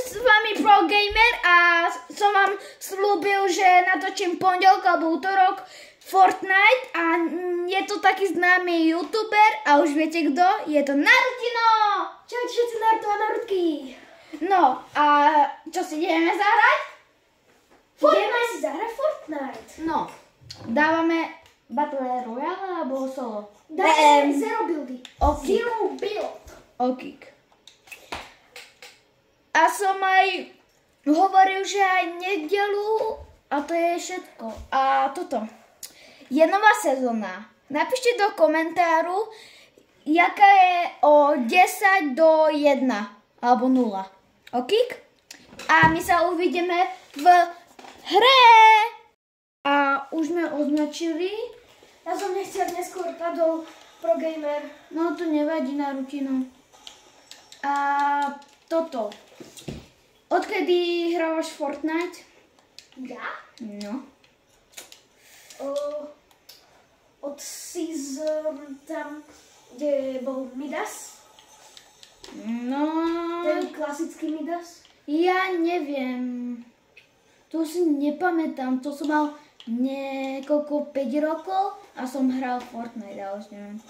s vami ProGamer a som vám slúbil, že natočím pondelok alebo útorok Fortnite a je to taký známy youtuber a už viete kto? Je to Narutino! Čaute všetci Naruto a Narutky! No a čo si ideme zahrať? Ideme si zahrať Fortnite. No, dávame Battle Royale alebo solo? Dáme Zero Buildy. Okik. Zero Build. Okik. A som aj hovoril, že aj nedelu a to je všetko. A toto. Je nová sezóna. Napíšte do komentáru, jaká je o 10 do 1 alebo 0. Okik? A my sa uvidíme v hre. A už sme označili. Ja som nechcel neskôr padol ProGamer. No to nevadí na rutinu. A toto. Odkedy hrávaš Fortnite? Ja? No. Od season tam, kde bol Midas. No. Ten klasický Midas. Ja neviem. To si nepamätám. To som mal niekoľko 5 rokov a som hral Fortnite, ale už neviem.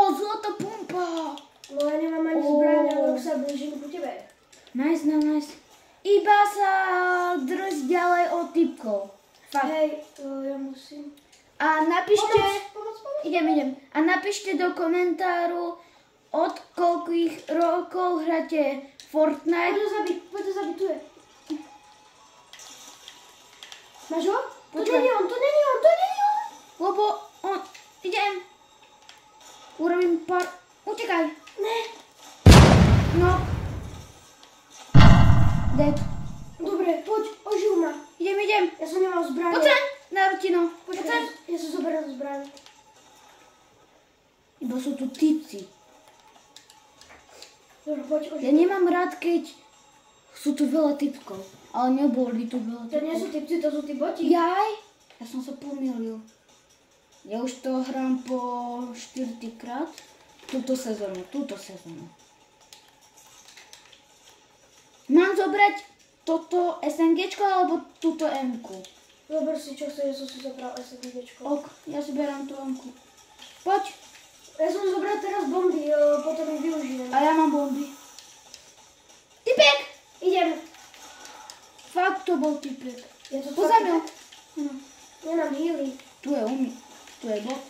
Zlatá pumpa! No ja nemám ani zbraň, ale už sa blížim ku tebe. Nice. Iba sa drž ďalej od typkov. Fakt. Hej, ja musím. A napíšte... Pomoc. Idem. A napíšte do komentáru, od koľkých rokov hráte Fortnite. Poď to zabiť, tu je. Máš ho? To Počkaj. není on. Lebo on... Idem. Urobím pár... Utekaj. Ne. No. Dead. Dobre, poď, oživ ma. Idem. Ja som nemal zbraň. Poď sem, Narutino. Počkaj, ja som zoberal zbraň. Iba sú tu typci. Dobre, poď, oživ. Ja nemám rád, keď sú tu veľa typkov. Ale neboli tu veľa typkov. To nie sú typci, to sú tí boti. Jaj, ja som sa pomýlil. Ja už to hrám po 4 krát. Túto sezónu. Mám zobrať toto SNGčko alebo túto M-ku? Zober si, čo chceš, ja som si zobral SMGčko. Ok, ja si berám tú M-ku. Poď. Ja som zobral teraz bomby, potom ich využijem. A ja mám bomby. Typek! Idem. Fakt to bol typek. Ja to Pozabil. Nemám healy. Tu je bot.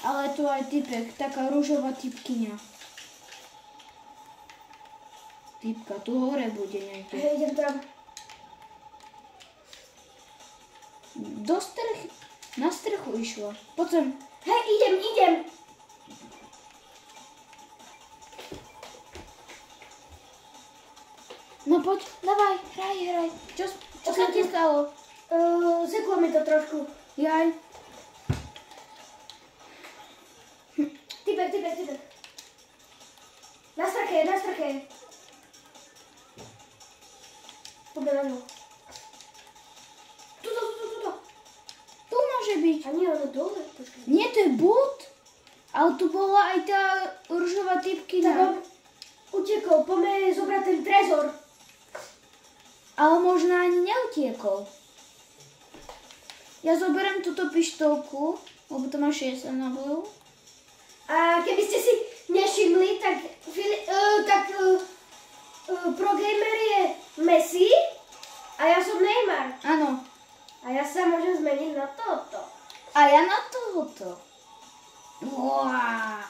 Ale tu aj typek, taká rúžová typkyňa. Typka, tu hore bude niekde. Hej, idem tam. Do strechy, na strechu išla. Poď sem. Hej, idem. No poď, dávaj, hraj. Čo sa ti stalo? Seklo mi to trošku. Jaj. Typek. Na streche. Poďme na ňu. Tuto. Tu môže byť. A nie, ono dole. Počkaj. Nie, to je bot. Ale tu bola aj tá rúžová Tak typkyňa. on utekol, poďme zobrať ten trezor. Ale možno ani neutiekol. Ja zoberiem túto pištolku, lebo to má 60 nábojov. A keby ste si nevšimli, tak ProGamer je Messi a ja som Neymar. Áno. A ja sa môžem zmeniť na toto. A ja na tohoto. Uá.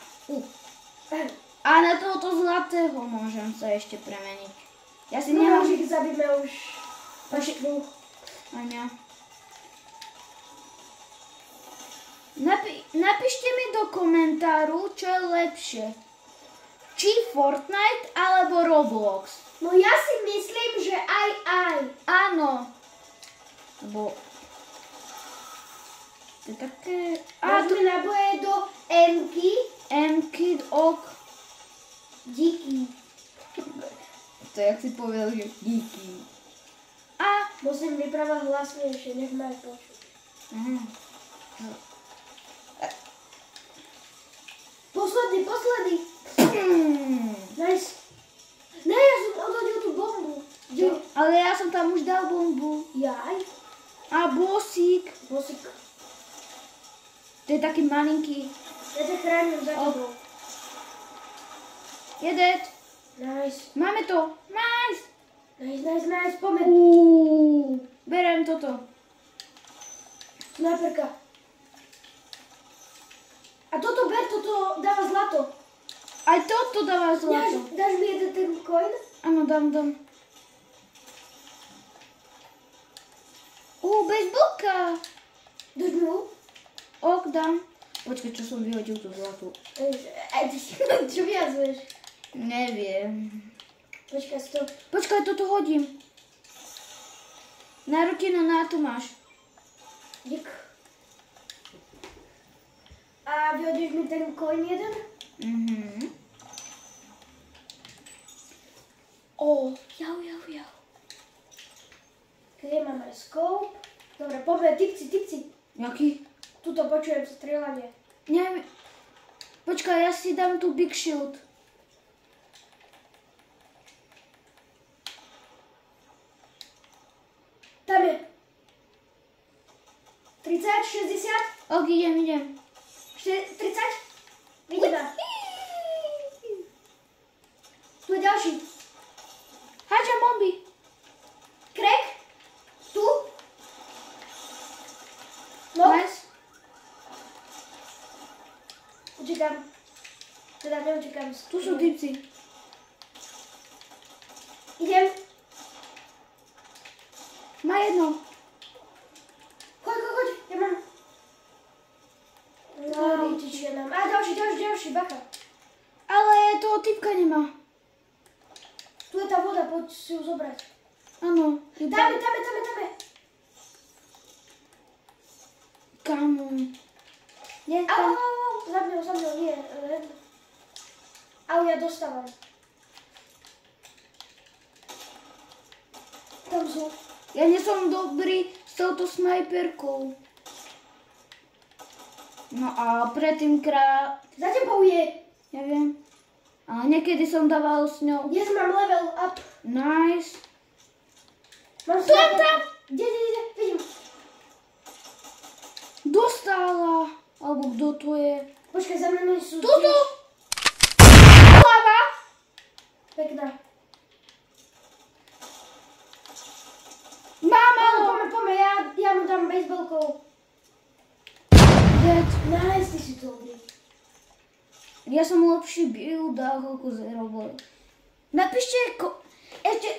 A na tohoto zlatého môžem sa ešte premeniť. Ja si No nemám... už ich zabíme už. Aňa. Napíšte mi do komentáru, čo je lepšie. Či Fortnite alebo Roblox. No ja si myslím, že aj. Áno. Lebo... To je také... Dáme naboje do M-ky. M-Kid ok. Díky. To je, jak si povedal, že díky. A... Musím vyprávať hlasnejšie, nech ma aj počuť. Posledný. ja som tam už dal bombu. Jaj. A bosík. Bosik. To je taký malinký. Ja ťa chránim za tebou. Jedet. Nice. Máme to. Nice. Nice, poďme. Berem toto. Snajperka. A toto ber, toto dáva zlato. Aj toto dáva zlato. Dáš mi jeden ten coin? Áno, dám. Bejsbolka. Dáš mi ho? Ok, dám. Počkaj, čo som vyhodil tú zlatú. Čo viazuješ? Neviem. Počkaj, stop. Počkaj, toto hodím. Na rutinu, na to máš. Dík. A vyhodíš mi ten coin jeden? Jau. Okej, máme scope. Dobre, poďme, typci. Jaký? Tuto počujem strieľanie. Neviem. Počkaj, ja si dám tu big shield. Tam je. 30, 60, Ok, idem. 30. Vidím ma. Tu je ďalší. Háčam bomby. Crack. Tu. No. Nice. Uciekam. Teda neuciekam. Tu sú typci. Idem. Má jedno. Choď. Ja mám. No, čiže nám. A ďalší, bacha. Ale toho typka nemá. Tu je tá voda, poď si ju zobrať. Áno. Tam je. Kamu. Nie, Au, tam. za mňou, nie. Au, ja dostávam. Tam sú. Ja nie som dobrý s touto snajperkou. No a predtým Za tebou je. Neviem. Ale niekedy som dával s ňou. Dnes mám level up. Nice. Mám Tu je tam. Kde, vidím. Dostala. Alebo kto to je? Počkaj, za mnou sú Tuto. Hlava. Pekná. Mama. Poďme, ja mu dám baseballkou. Dead. Nice, ty si to dobrý. Ja som lepší build ako Zero Boy. Napíšte, ešte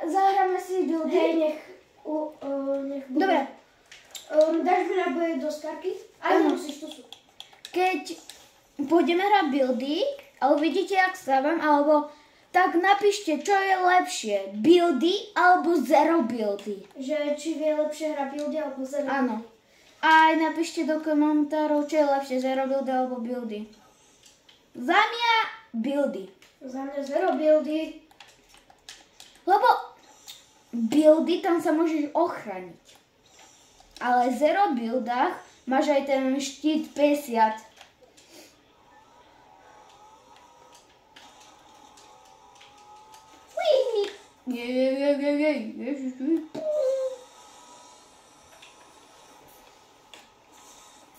zahráme si buildy. Hej, nech bude. Dobre. Dáš mi náboje do skarky? Aj nemusíš, tu sú. Keď pôjdeme hrať buildy a uvidíte, jak stávam, alebo tak napíšte, čo je lepšie. Buildy alebo zero buildy. Že či vie lepšie hra buildy alebo zero buildy. Áno. A aj napíšte do komentárov, čo je lepšie, zero buildy alebo buildy. Za mňa buildy. Za mňa zero buildy. Lebo buildy tam sa môžeš ochrániť. Ale v zero buildách máš aj ten štít 50.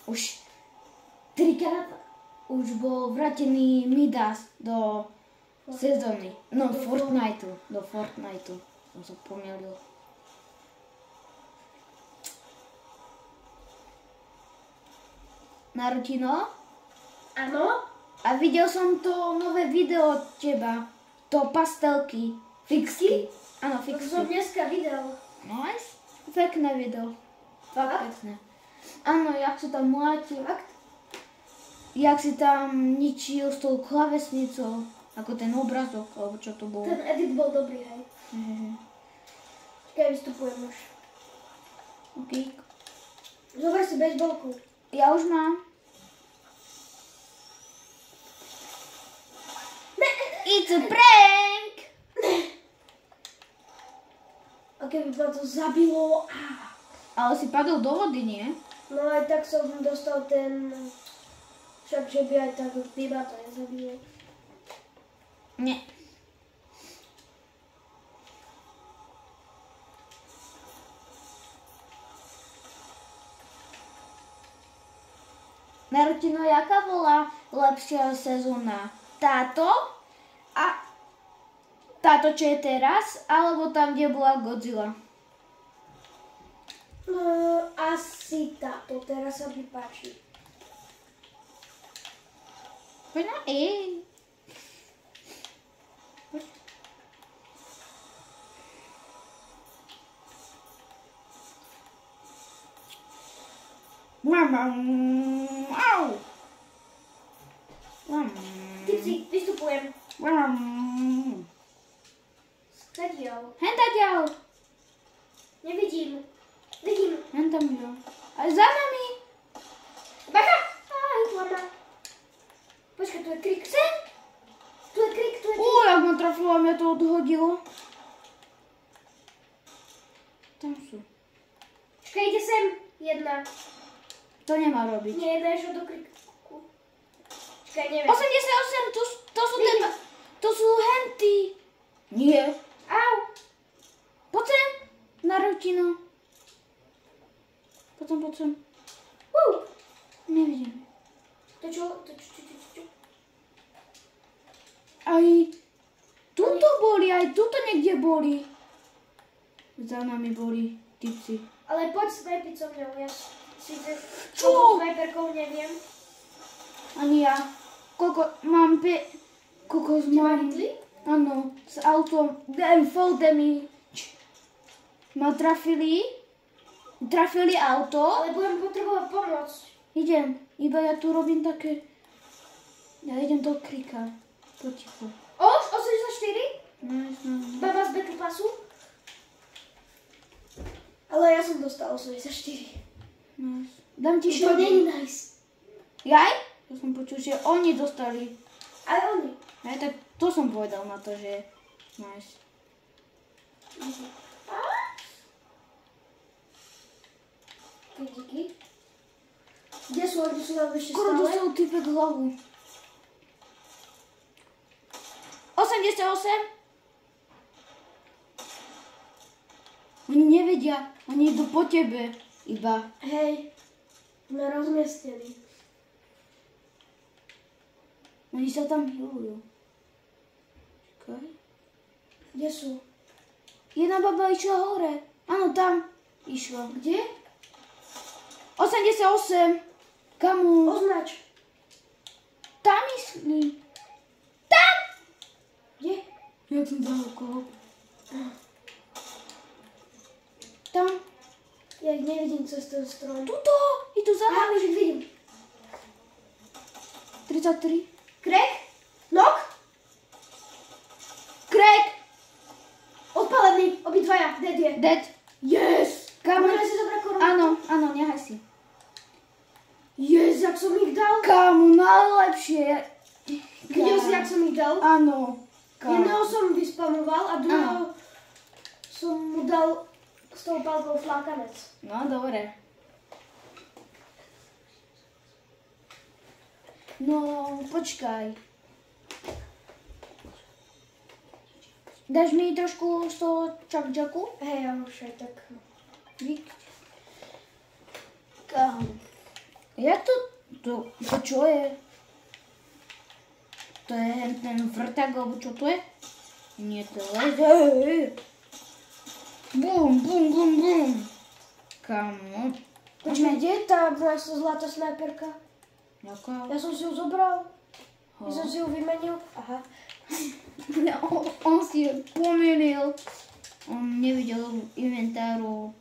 Už 3-krát už bol vrátený Midas do sezóny. No, Fortniteu. Do Fortniteu. Som sa pomýlil. Narutino? Áno? A videl som to nové video od teba. To pastelky. Fixky. Áno, To som fixky. dneska videl. Nice. Pekné video. Fakt Fakt? pekné. Áno, jak sa tam mlátil. Fakt? Jak si tam ničil s tou klavesnicou. Ako ten obrazok, alebo čo to bolo. Ten edit bol dobrý, hej. Keď vystupujem už. Okay. Zober si baseballku. Ja už mám. It's a prank! A keby ma to zabilo... Ale si padol do vody, nie? No aj tak som dostal ten... Však, že by aj tak iba to nezabilo. Nie. Martino, jaká bola lepšia sezóna? Táto? A táto, čo je teraz? Alebo tam, kde bola Godzilla? No, asi táto, teraz sa mi páči. Poď na E. Au. Tipsy, vystupujem. Stadiaľ. Hentaďal. Nevidím. Vidím. Hentam jo. A za nami. Bacha! Aj, mama. Počkaj, tu je krik. Sem! Tu je krik, tu je krik. Jak ma trafilo, mňa to odhodilo. Tam sú. Počkaj, ide sem. Jedna. To nemá robiť. Nie, jedna išla do kriku. Počkaj, neviem. 88, to sú ten... To sú henty. Nie. Au. Poď sem. Na rutinu. Potom. Nevidím. To čo? Aj tuto boli, aj tuto niekde boli. Za nami boli typci. Ale poď snajpiť so mňou, ja síce Čo? snajperkou neviem. Ani ja. Koľko mám koľko Ťa ma mám... hitli? Áno, s autom. Full damage. Ma trafili auto. Ale budem potrebovať pomoc. Idem, iba ja tu robím také... Ja idem do krika. Potichu. 84? No. Baba z Battle Passu? Ale ja som dostal 84. Nice. Dám ti To šoty. není nice. Jaj? To som počul, že oni dostali. Aj oni. Aj tak to som povedal na to, že... Nice. Díky. Kde sú tam ešte Skoro stále? dostal typek hlavu. 88? Oni nevedia, oni idú po tebe. Iba. Hej, sme rozmiestnení. Oni sa tam healujú. Čakaj. Kde sú? Jedna baba išla hore. Áno, tam išla. Kde? 88. Kamu? Označ. Tam išli. Tam! Kde? Jak som dal koho? Tam. Ja ich nevidím cez ten strom. Tuto. Idú za Aha, nami. už ich vidím. 33. Craig? Nok? Craig. Odpalený. Obidvaja. Dead je. Dead. Yes! Kamu? Môžeme si zobrať korunu? Áno, nehaj si. Yes, jak som ich dal. Kamu, najlepšie. Videl si, jak som ich dal? Áno. Jedného som vyspamoval a druhého som mu dal s tou palkou flákanec. No, dobre. No, počkaj. Dáš mi trošku z toho čak-čaku? Hej, ja už aj tak. Kam? Jak to čo je? To je ten vrták, alebo čo to je? Nie, to je laser. Bum. Kamo? Počkaj, kde je tá moja zlatá snajperka? Jaká? Ja som si ju zobral. Ja som si ju vymenil. Aha. On si ju pomýlil. On nevidel inventáru.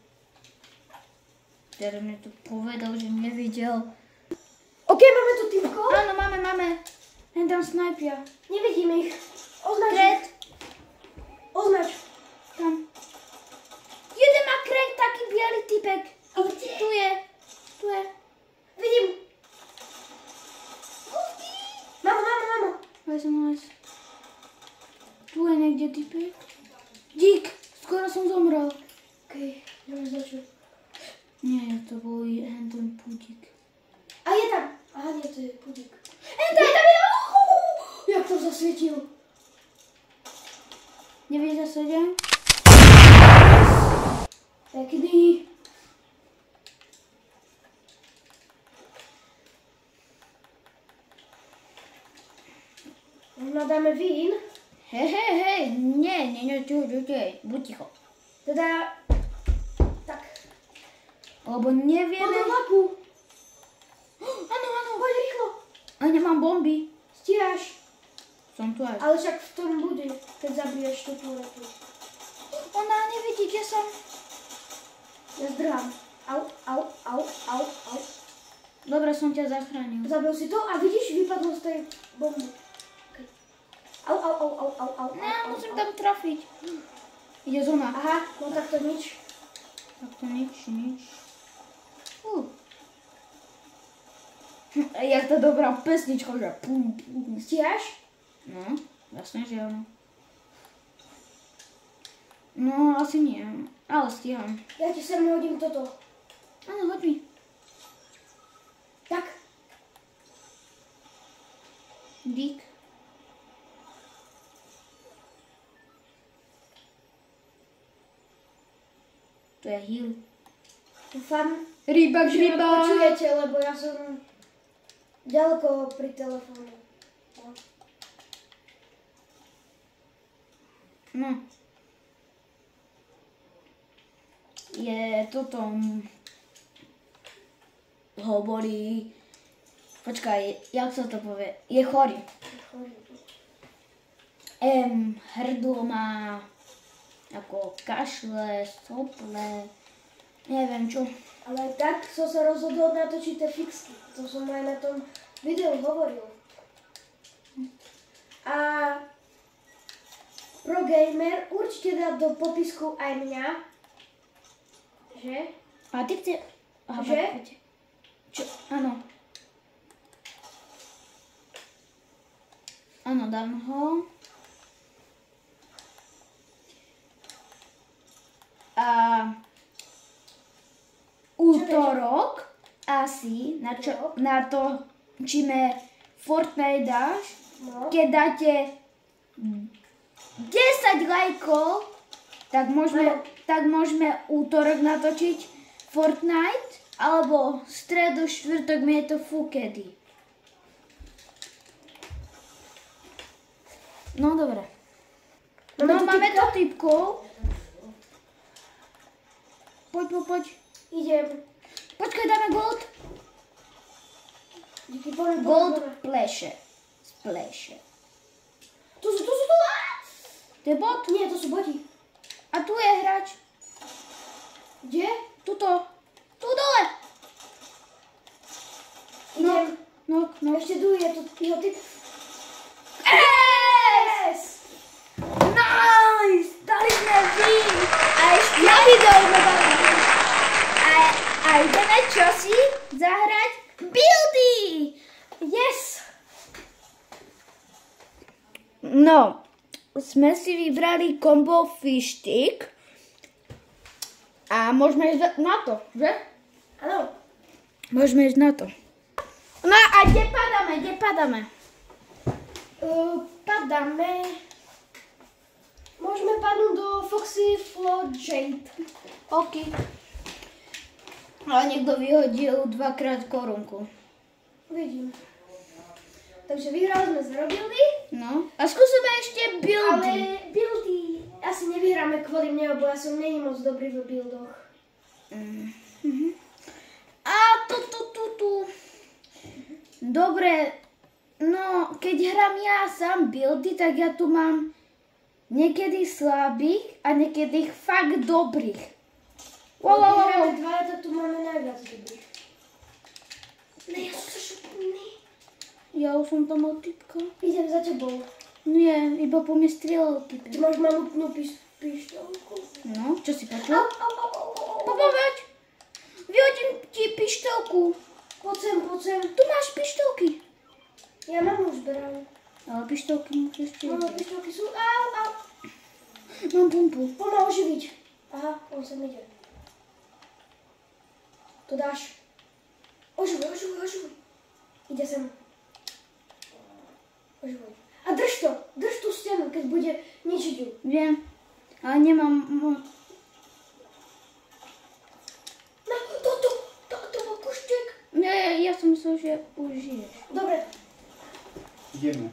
Teraz mi to povedal, že nevidel. OK, máme tu týmko. Áno, máme. Len tam snajpia. Nevidím ich. Označ. Kret. Označ. Tam. Jeden má kret, taký bielý typek. Ale kde? Tu je. Vidím. Mamo. Nice. Tu je niekde typek. Dík, skoro som zomrel. OK, môžeš začať. Nie, to bol ten pudík. A je tam. Aha, nie, to je pudík. Je tam. Jak to zasvietil. Nevieš, že sedem? Pekný. Možno dáme vín. Hej, nie, buď ticho. Teda, tak. Lebo nevieme... Po laku. Áno, Poď rýchlo. a nemám bomby. Stíhaš. Som tu aj. Ale však v tom bude, keď zabiješ tú planetu. Ona nevidí, kde som. Ja zdrhám. Au. Dobre, som ťa zachránil. Zabil si to a vidíš, vypadlo z tej bomby. Okay. Au. Ne, musím tam trafiť. Ide zóna. Aha, no tak to nič. Tak to nič. Jak tá dobrá pesnička, že pum. Stíhaš? No, jasne, že áno. No, asi nie, ale stíham. Ja ti sem hodím toto. Áno, hoď mi. Tak. Dík. To je heal. Dúfam, Rybak. že ma počujete, lebo ja som ďaleko pri telefóne. No. Je toto... hovorí... Počkaj, jak sa to povie? Je chorý. Hrdlo má... ako kašle, sople... neviem čo. Ale aj tak som sa rozhodol natočiť tie fixky. To som aj na tom videu hovoril. A pro gamer určite dá do popisku aj mňa. Že? A ty chce... Aha, Že? poďte. Čo? Áno. Áno, dám ho. A... útorok asi natočíme Fortnite dáš, No. keď dáte 10 lajkov, tak môžeme útorok natočiť Fortnite, alebo stredu, štvrtok, mi je to fukedy. No dobre. Máme to typkov. Poď. Idem. Počkaj, dáme gold. Díky, poďme. Gold splashe. Tu sú. To je bot. Nie, to sú boti. A tu je hráč. Kde? Tuto. Tu dole. Idem. No. Ešte tu je to jeho typ. Yes! Nice! Dali sme win! A ešte na video a ideme čosi zahrať buildy! Yes! No, sme si vybrali combo fish stick a môžeme ísť na to, že? Áno. Môžeme ísť na to. No a kde padáme? Padáme. Môžeme padnúť do Foxy Floodgate. OK. Ale niekto vyhodil dvakrát korunku. Vidím. Takže vyhrali sme z Robildy. No. A skúsime ešte buildy. Ale buildy asi nevyhráme kvôli mne, lebo ja som není moc dobrý v buildoch. A tu. Dobre. No, keď hrám ja sám buildy, tak ja tu mám niekedy slabých a niekedy fakt dobrých. Wow. Keď hráme dvaja, tak tu máme najviac dobrých. Ne, ja som sa šupný. Ja už som tam mal typka. Idem za tebou. Nie, iba po mne strieľal typka. Ty máš malúknú pištolku. No, čo si počul? Au. Povedať. Vyhodím ti pištolku. Poď sem. Tu máš pištolky. Ja mám už zberám. Ale pištolky môžeš ešte. Mám pištolky sú. Au. Mám pumpu. Poďme oživiť. Aha, on sem ide. To dáš. Oživuj. Ide sem. Oživuj. A drž tú stenu, keď bude ničiť ju. Viem, ale nemám... No, to bol kuštík. Nie, ja som myslel, že už žiješ. Dobre. Ideme.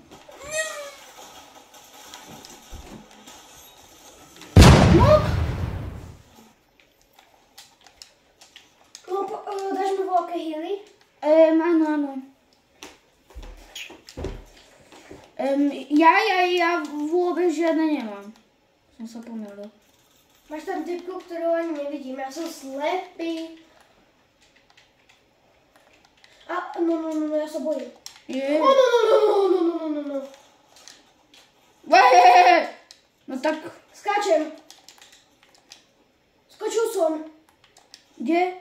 Ja vôbec žiadne nemám. Som sa pomýlil. Máš tam typku, ktorú ani nevidím, ja som slepý. No, ja sa bojím. Je. No. No tak, Skáčem. Skočil som. kde?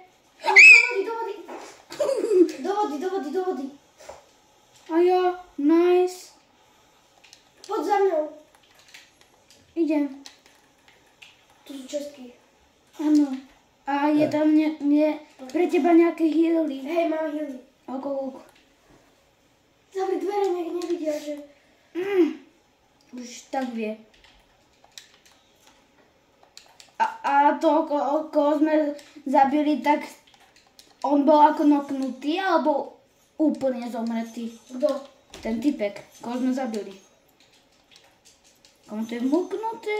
Do vody. A ja, nice. Poď za mnou. Idem. Tu sú čestky. Áno. A je tam pre teba nejaké healy. Hej, mám healy. Ok. Zavri dvere, nech nevidia, že... Už tak vie. A to, koho sme zabili, tak on bol ako noknutý, alebo úplne zomretý? Kto? Ten typek, koho sme zabili. Komu to je vmuknuté?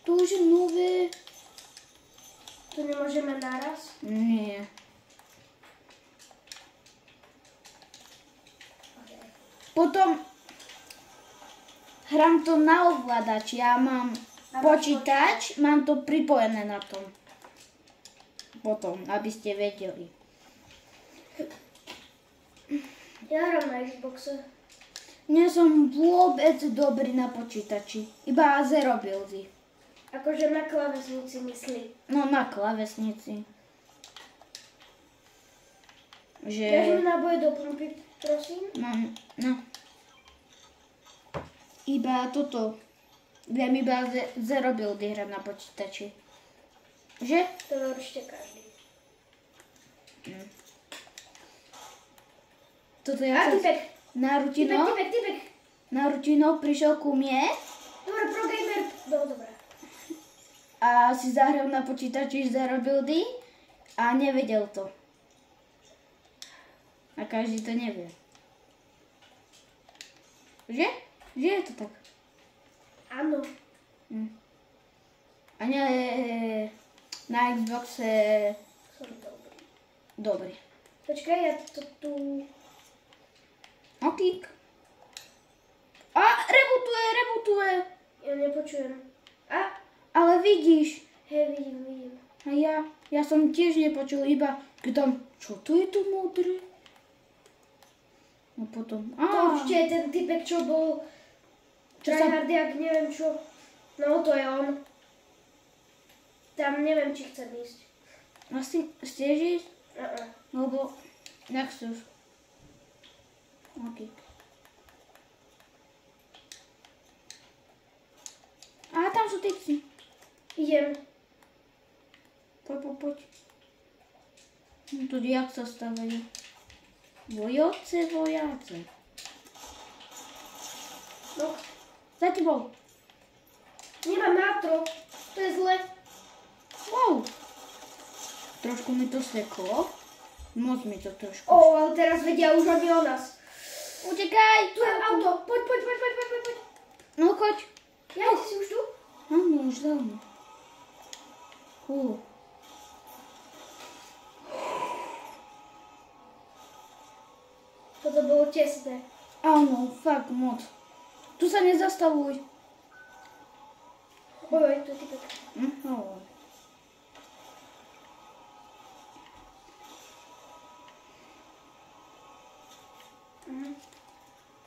To už je nové. Tu nemôžeme naraz? Nie. Potom hrám to na ovládač. Ja mám počítač, mám to pripojené na tom. Potom, aby ste vedeli. Ja hrám na Xboxe. Nie som vôbec dobrý na počítači. Iba zero buildy. Akože na klávesnici myslí. No na klávesnici. Že... Dáš mi náboje do pumpy, prosím? No. Iba toto. Viem iba zero buildy hrať na počítači. Že? To je určite každý. Toto je A typek. Typek. Na rutino prišiel ku mne Dobre, pro gamer. Dobre. a si zahral na počítači zero buildy a nevedel to. A každý to nevie. Že? Že je to tak? Áno. A nie na Xboxe Som dobrý. dobrý. Počkaj, ja to tu... Okík. A rebutuje. Ja nepočujem. Ale vidíš. Hej, vidím. A ja som tiež nepočul, iba keď tam, čo to je tu modré? No potom, To určite je ten typek, čo bol tryhardiak, neviem čo. No, to je on. Tam neviem, či chcem ísť. Asi chceš ísť? Uh-uh. Lebo, nechceš. Ok. A tam sú typci. Idem. Poď. No to jak sa stavajú? Vojace. No, Za tebou. nemám nátro. To je zle. Wow. Trošku mi to seklo. Moc mi to trošku. Ale teraz vedia už oni o nás. Utekaj. Tu je auto. Poď. No choď. Ja, ty si už tu? Áno, už dávno. Toto bolo tesné. Áno, fakt moc. Tu sa nezastavuj. Oj, tu je typek. Hovor.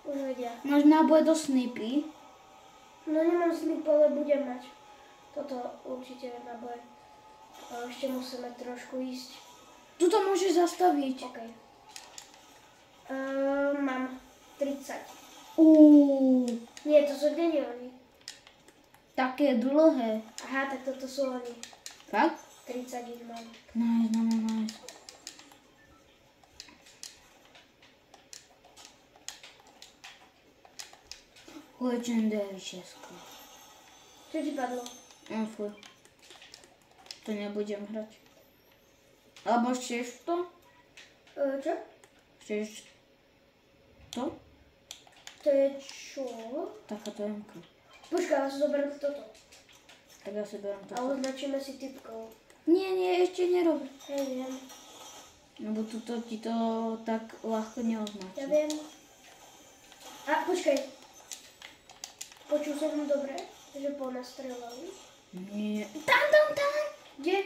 Už vedia. Máš náboj do snipy? No nemám snip, ale budem mať. Toto určite je náboj. Ale ešte musíme trošku ísť. Tuto môžeš zastaviť. OK. Mám 30. Nie, to sú nie oni. Také dlhé. Aha, tak toto sú oni. Fakt? 30 ich mám. Nice. Legendary Česko. Čo ti padlo? Fuj. To nebudem hrať. Alebo chceš to? Čo? Chceš to? To je čo? Takáto jamka. Počkaj, ja si zoberiem toto. Tak ja si beriem A to. označíme si typkov. Nie, ešte nerob. Hej, viem. Lebo tuto ti to tak ľahko neoznačí. Ja viem. A počkaj. Počul som dobre, že ponastrelali. Nie. Tam. Kde?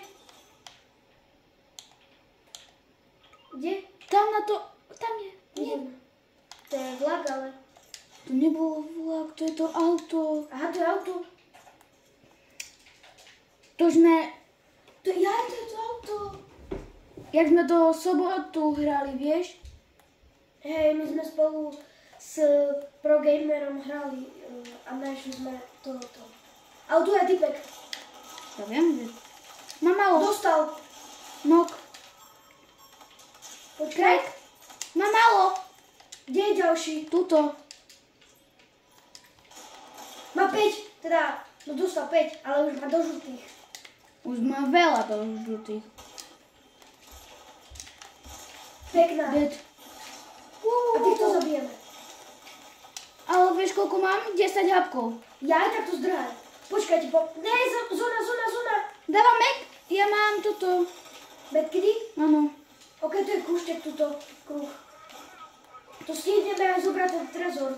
Kde? Tam na to, tam je. Nie. To je vlak, ale... To nebolo vlak, to je to auto. Aha, to je auto. To sme, To je to auto. jak sme to sobotu hrali, vieš? Hej, my sme spolu s ProGamerom hrali a našli sme toto. Auto je typek. Ja viem, že... Mám malo. Dostal. Nok. Počkaj. Mám malo. Kde je ďalší? Tuto. Má 5, teda, no dostal 5, ale už má do žltých. Už má veľa toho žlutých. Pekná. Dead. A týchto zabijeme. Ale vieš, koľko mám? 10 hapkov. Ja aj takto zdrhaj. Počkajte, Ne, zóna. Dávam mek? Ja mám toto. Medkedy? Áno. Ok, to je kúštek tuto, kruh. To stihneme aj zobrať ten trezor.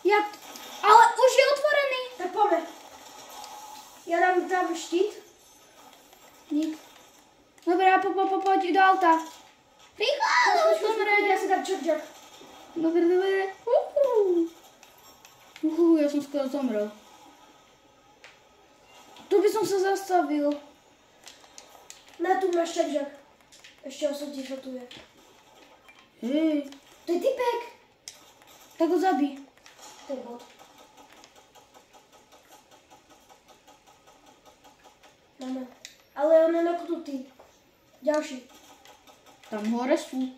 Jak? Ale už je otvorený. Tak poďme. Ja dám tam štít. Nik. Dobre, poď do auta. Rýchlo! Dobre. Ja si dám čak. Dobre. Ja som skoro zomrel. Tu by som sa zastavil. Na tu máš čak. Ešte som ti šotuje. Hej. To je typek. Tak ho zabij. To je bot. Máme. Ale on je naknutý. Ďalší. Tam hore sú.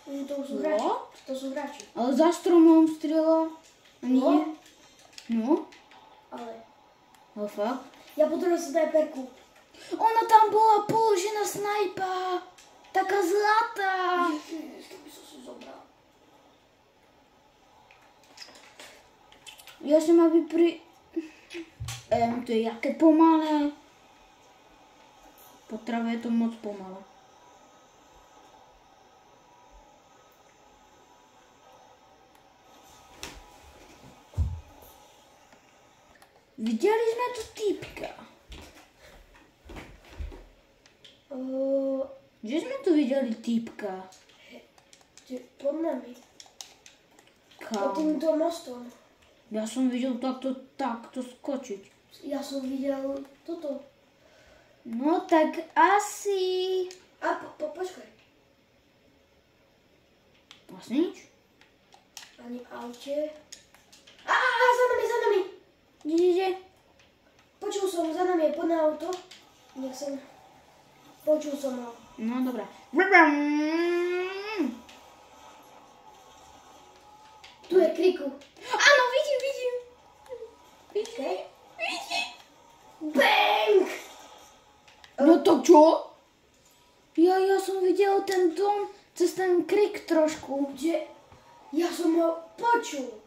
To sú hráči. What? To sú hráči. Ale za stromom strieľa. A nie. No. Ale Ale fakt. ja potrebujem snajperku. Ona tam bola položená snajpa. Taká zlatá. Keby som si zobral. Ja som aby pri... to je jaké pomalé. Po trave je to moc pomalé. Videli sme tu týpka. Kde sme tu videli týpka? Pod nami. Pod Kam? týmto mostom. Ja som videl takto skočiť. Ja som videl toto. No tak asi... A počkaj. Vlastne nič. Ani v aute. Za nami. Kde? Počul som, za nami je pod na auto. Nech som... Počul som ho. No dobré. Tu je kriku. Áno, vidím. Okay. Vidím. Bang! No to čo? Ja som videl ten dom cez ten krik trošku. Kde? Ja som ho počul.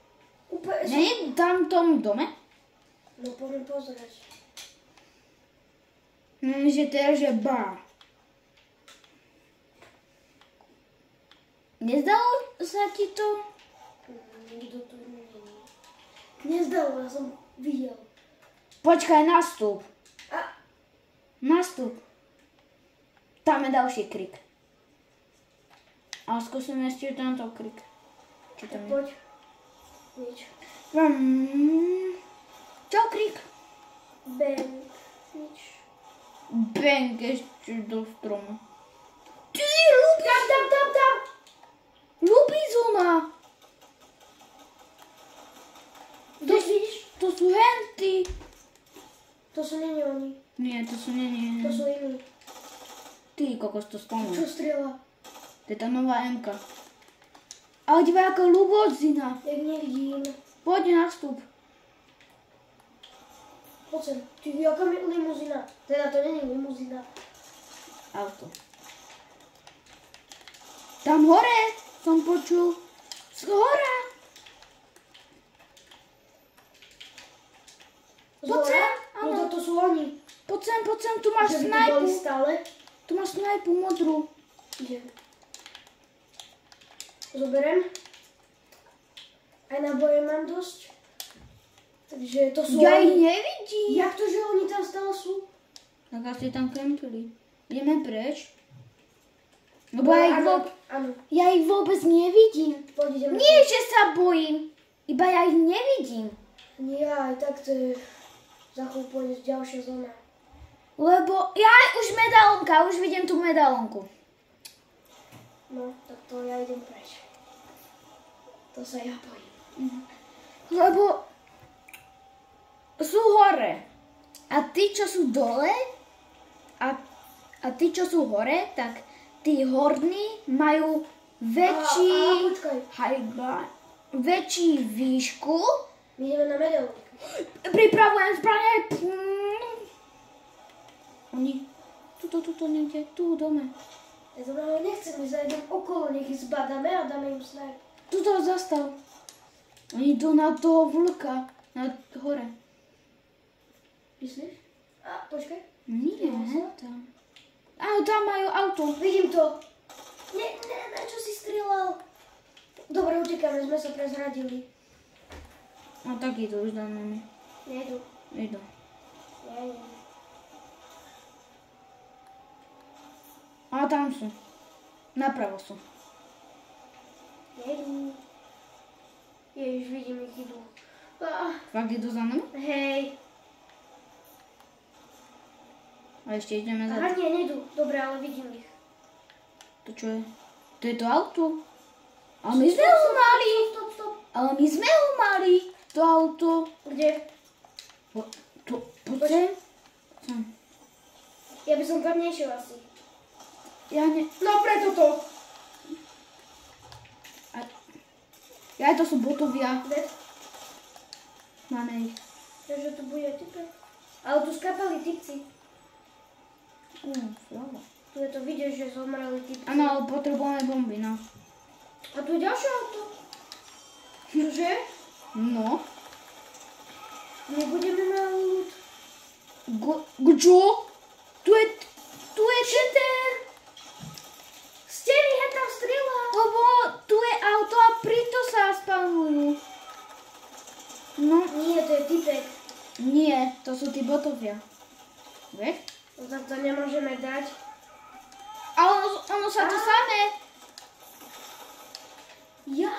Úplne som... Nie tam v tom dome? No poďme pozrieť. No, že teraz je bá. Nezdalo sa ti to? Nikto tu nie je. Nezdalo, ja som videl. Počkaj, nastup. A Nastup. Tam je ďalší krik. A skúsim ešte tento krik. Čo tam je? poď. Nič. Čau, krik. Bang. Nič. Bang ešte do stromu. Ty, Tam. Lupizona. To sú henty. To sú nie oni. Nie, to sú nie. To sú iní. Ty, kokos, to spomínam. Čo strieľa? To je tá nová MK. Ale diva, aká ľubozina. Jak nevidím. Poď nastup. Poď sem. Ty, jaká limuzína. Teda to nie je limuzína. Auto. Tam hore som počul. Z hora. Poď sem. No Áno. to sú oni. Poď sem, tu máš Že by tu snajpu. boli stále. Tu máš snajpu modrú. Idem. Zoberiem. Aj na boje mám dosť. Takže to sú Ja ich oni. nevidím. Jak to, že oni tam stále sú? Tak asi tam kempili. Ideme preč. Lebo ja ich vôbec nevidím. Poď, ideme. Nie, že sa bojím. Iba ja ich nevidím. Nie, aj tak to je... Za chvíľu pôjde ďalšia zóna. Lebo ja už medalónka, už vidím tú medalónku. No, tak to ja idem preč. To sa ja bojím. Lebo sú hore. A tí, čo sú dole, a tí, čo sú hore, tak tí horní majú väčší... väčší výšku. My ideme na medalónku. Pripravujem zbranie. Oni... Tuto niekde, tu dome. Ja to ale nechcem, my zajdem okolo, nech ich zbadáme a dáme im snipe. Tuto zastav. Oni idú na toho vlka. Na hore. Myslíš? A, počkaj. Nie, tam. Áno, tam majú auto. Vidím to. Nie, na čo si strieľal? Dobre, utekáme, sme sa prezradili. A tak idú už za nami. Nejdu. Idú. Nie. A tam sú. Napravo sú. Nejdu. Ježiš, vidím, ich idú. Fakt idú za nami? Hej. A ešte ideme za... Aha, nie, nejdu. Dobre, ale vidím ich. To čo je? To je to auto. Ale my sme ho mali. Stop. Ale my sme ho mali. To auto. Kde? Poď sem. Ja by som tam nešiel asi. Ja ne... No preto to. Ja to sú botovia. Kde? Máme ich. Takže tu bude typek. Ale tu skapali typci. Slava. Tu je to vidieť, že zomreli typci. Áno, ale potrebujeme bomby, no. A tu je ďalšie auto. Čože? No. My budeme mať ľud. Čo? Tu je ten. Steny, hej tam strieľa. Lebo tu je auto a prito sa spawnujú. No. Nie, to je typek. Nie, to sú tí botovia. Vieš? No tak to nemôžeme dať. A ono sa to samé. Ja.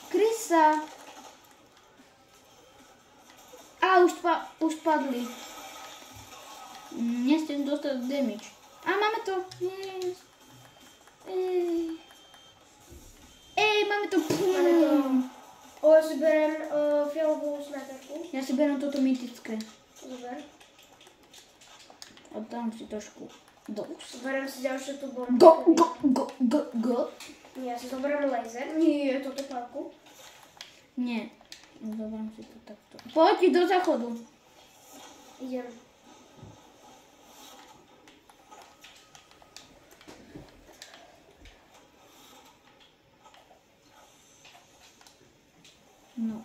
Krysa. A už padli. Nechcem dostať damage. A máme to. Yes. Ej, máme to. Ja si berem fialovú snajperku. Ja si berem toto mytické. Zober. A dám si trošku dosť. Zoberiem si ďalšiu tú bombu. Go. Nie, ja si zoberiem laser. Nie, toto pálku. Nie. Zoberiem si to takto. Poď do záchodu. Idem. No.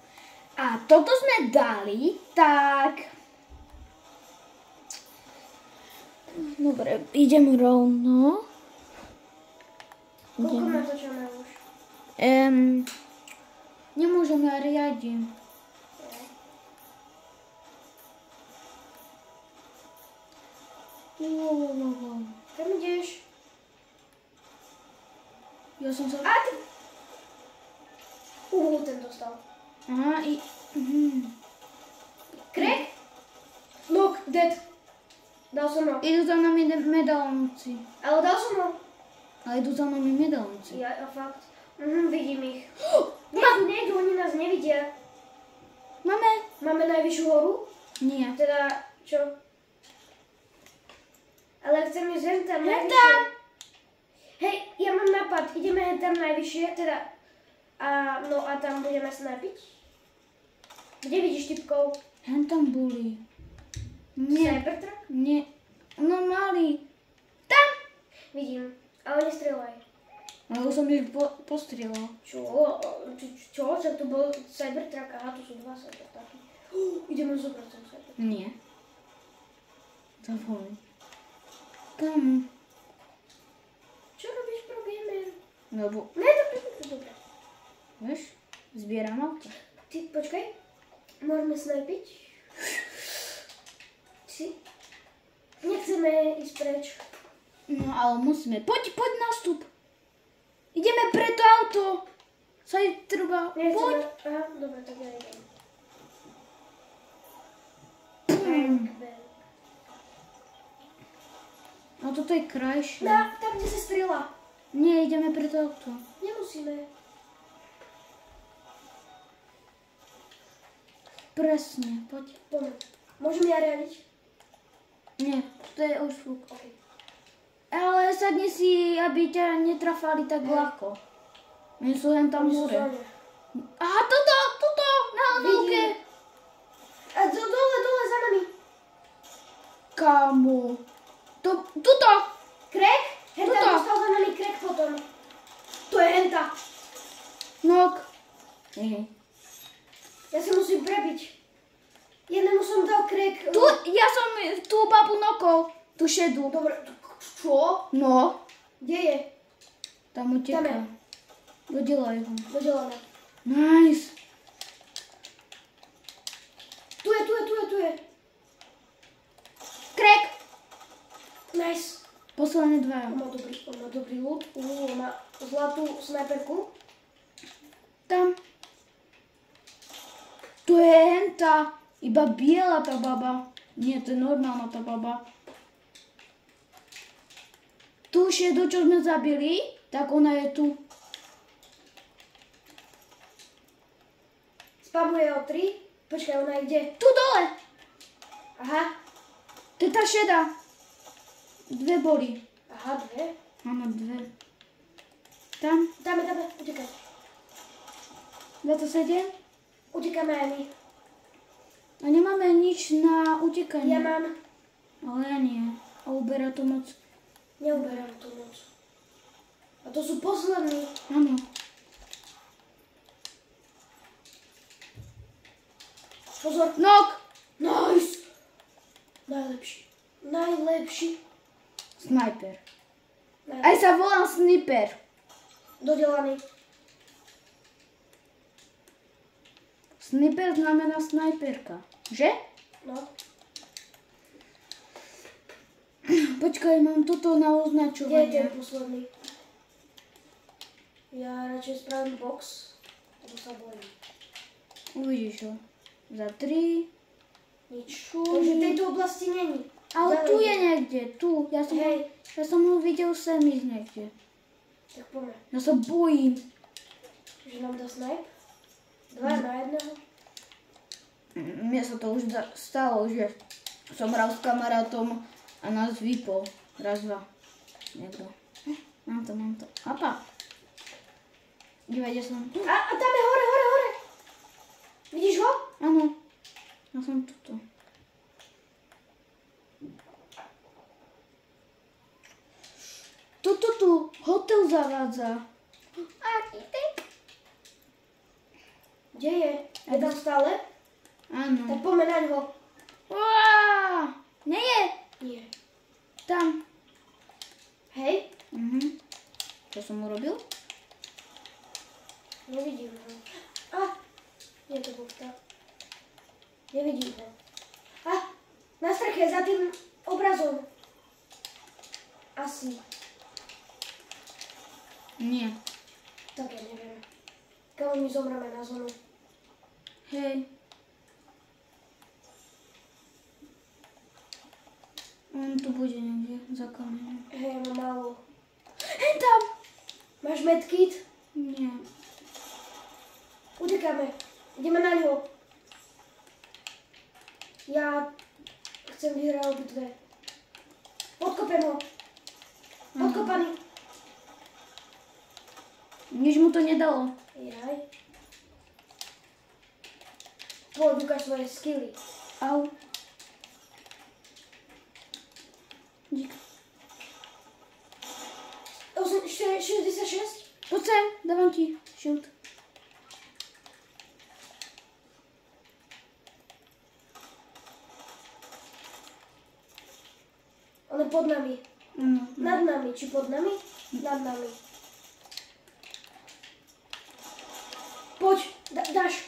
A toto sme dali, tak... Dobre, idem rovno. Koľko natočíme už? Nemôžem, ja riadím. Kam ideš? Ja som sa... A ty... ten dostal. Aha, Crack? Look, dead. Dal som ho. Idú za nami medalónci. Ale dal som ho. Ale idú za nami medalónci. Ja, fakt. Vidím ich. Nejdu, oni nás nevidia. Máme najvyššiu horu? Nie. Teda, čo? Ale chcem ísť hen tam najvyššie. tam! Hej, ja mám nápad. Ideme hen tam najvyššie, teda... A tam budeme snajpiť? Kde vidíš typkov? Hen tam boli. Nie. Sniper truck? Nie. No mali. Tam! Vidím. Ale nestrieľaj. Ale už som ich postrieľal. Čo? Čo tu bol Cybertruck? Aha, tu sú dva Cybertrucky. Ideme zobrať ten Cybertruck. Nie. Zavolaj. Kam? Čo robíš pro gamer? Lebo... Ne, to dobre. Vieš? Zbieram auto. Ty, počkaj. Môžeme snajpiť. Nechceme ísť preč. No ale musíme. Poď nastup. Ideme pre to auto. Sa treba. Poď. Aha, dobre, tak ja idem. No toto je krajšie. Tam, kde sa strieľa. Nie, ideme pre to auto. Nemusíme. Presne, poď. Poďme. Môžem ja riadiť? Nie, to je už fúk. OK. Ale sadni si, aby ťa netrafali tak ľahko. Oni sú len tam hore. Aha, toto, na lúke. A dole za nami. Kamo. Tuto. Krek? Henta Tuto. dostal za nami krek potom. To je henta. Nok. Ja sa musím prebiť. Jednému som dal krek. Ja som tú babu nokol. Tú šedú. Dobre, čo? No. Kde je? Tam uteká. Tam je. Dodelaj ho. Dodelané. Nice. Tu je. Krek. Nice. Posledné dva. On má dobrý loot. On má zlatú snajperku. Tam. To je henta. Iba biela tá baba. Nie, to je normálna tá baba. Tu šedu, čo sme zabili, tak ona je tu. Spamuje o 3. Počkaj, ona je kde? Tu dole. Aha. To je tá šedá. Dve boli. Aha, 2. Áno, dve. Tam. Dáme, utekaj. 27. Utekáme aj my. A nemáme nič na utekanie. Ja mám. Ale ja nie. A uberá to moc. Neuberám to moc. A to sú poslední. Áno. Pozor. Nok. Nice. Najlepší. Snajper. Aj sa volám Sniper. Dodelaný. Sniper znamená snajperka. Že? No. Počkaj, mám toto na Kde je označovanie. ten posledný? Ja radšej spravím box, lebo sa bojím. Uvidíš ho. Za 3. Nič. Šumi. Takže v tejto oblasti není. Ale Ďalej tu je ide. niekde. Tu. Ja som ho videl sem ísť niekde. Tak poďme. Ja sa bojím. Že nám dá snipe? 2 na 1. Mne sa to už stalo, že som hral s kamarátom a nás vypol. Raz, dva. Niekto. Mám to. Apa. Dívajte som. A tam je hore. Vidíš ho? Áno. Ja som tuto. Toto tu hotel zavádza. Architekt. Kde je? Je tam stále? Áno. Tak poďme na ňo. Uá, nie je. Nie. Tam. Hej? Čo som urobil? Nevidím ho. Nie to bol vták. Nevidím ho. Na streche, za tým obrazom. Asi. Nie. Tak ja neviem. Keď my zomreme na zónu. Hej. On tu bude niekde za kameňom. Hej, mám málo. Hej tam! Máš medkit? Nie. Utekáme. Ideme na ňo. Ja chcem vyhrať obidve. Podkopem ho. Podkopaný. Nič mu to nedalo. Jaj. Poď, ukáž svoje skilly. Au. Dík. 66? Poď sem, dávam ti shield. On je pod nami. No. Nad nami. Či pod nami? Nad nami. dáš.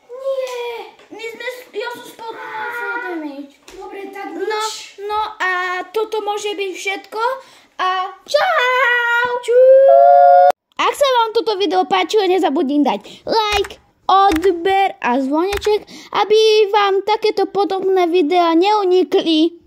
Nie. Ja som spadla na damage. Dobre, tak nič. No a toto môže byť všetko a čau! Ak sa vám toto video páčilo, nezabudnite dať like, odber a zvoneček, aby vám takéto podobné videá neunikli.